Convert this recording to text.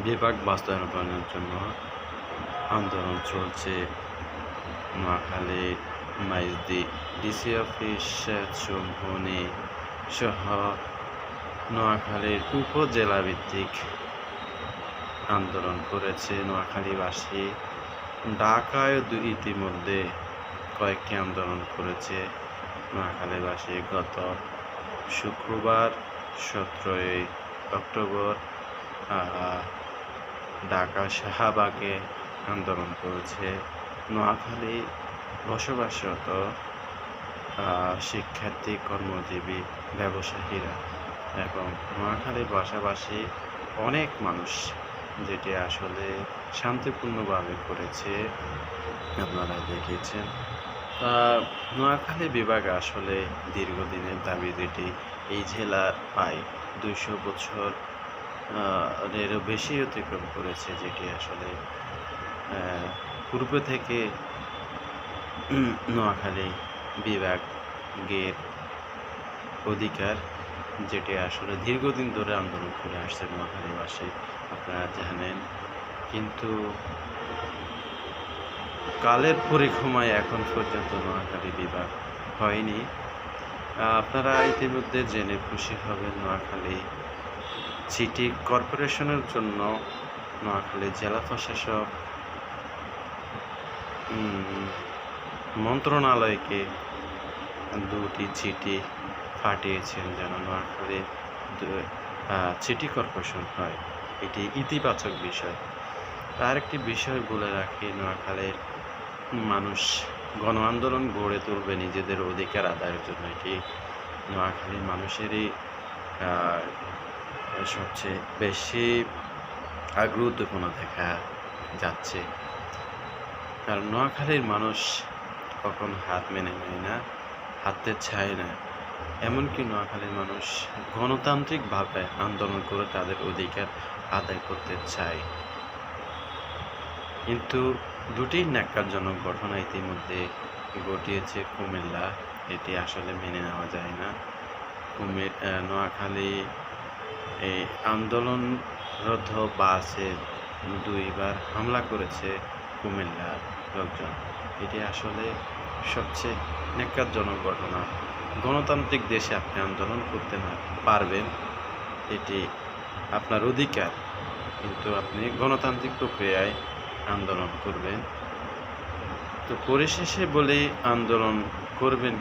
বিভাগ বাস্তবায়নের জন্য আন্দোলন চলছে। নোয়াখালী মাইজদি ডিসি অফিস চুম্বনী সহ নোয়াখালীর উপজেলা ভিত্তিক আন্দোলন করেছে নোয়াখালীবাসী। ঢাকায় ইতিমধ্যে কয়েকটি আন্দোলন করেছে নোয়াখালীবাসী। গত শুক্রবার 17ই অক্টোবর ঢাকা শাহবাগে আন্দোলন করেছে নোয়াখালী বসবাসরত শিক্ষার্থী, কর্মজীবী, ব্যবসায়ীরা এবং নোয়াখালীর পাশাপাশি অনেক মানুষ, যেটি আসলে শান্তিপূর্ণভাবে করেছে। আপনারা দেখেছেন নোয়াখালী বিভাগ আসলে দীর্ঘদিনের দাবি, যেটি এই জেলা প্রায় 200 বছর এরও বেশি অতিক্রম করেছে, যেটি আসলে পূর্ব থেকে নোয়াখালী বিভাগের অধিকার, যেটি আসলে দীর্ঘদিন ধরে আন্দোলন করে আসছে নোয়াখালীবাসী, আপনারা জানেন। কিন্তু কালের পরিক্রমায় এখন পর্যন্ত নোয়াখালী বিভাগ হয়নি। আপনারা ইতিমধ্যে জেনে খুশি হবেন, নোয়াখালী সিটি কর্পোরেশনের জন্য নোয়াখালী জেলা প্রশাসক মন্ত্রণালয়কে 2টি চিঠি পাঠিয়েছেন যেন নোয়াখালী সিটি কর্পোরেশন হয়। এটি ইতিবাচক বিষয়। তার একটি বিষয় বলে রাখি, নোয়াখালীর মানুষ গণ আন্দোলন গড়ে তুলবে নিজেদের অধিকার আদায়ের জন্য। এটি নোয়াখালীর মানুষেরই সবচেয়ে বেশি আগ্রহ উদ্দীপনা দেখা যাচ্ছে। কারণ নোয়াখালীর মানুষ কখনো হাত মেনে নেয় না, হাতে চায় না। এমনকি নোয়াখালীর মানুষ গণতান্ত্রিকভাবে আন্দোলন করে তাদের অধিকার আদায় করতে চায়। কিন্তু 2টি ন্যাক্কারজনক ঘটনা ইতিমধ্যে ঘটিয়েছে কুমিল্লা। এটি আসলে মেনে নেওয়া যায় না। নোয়াখালী এই আন্দোলনরত বাসে 2বার হামলা করেছে কুমিল্লার লোকজন। এটি আসলে সবচেয়ে ন্যাক্কারজনক ঘটনা। গণতান্ত্রিক দেশে আপনি আন্দোলন করতে না পারবেন, এটি আপনার অধিকার, কিন্তু আপনি গণতান্ত্রিক প্রক্রিয়ায় আন্দোলন করবেন। তো পরিশেষে বলে আন্দোলন করবেন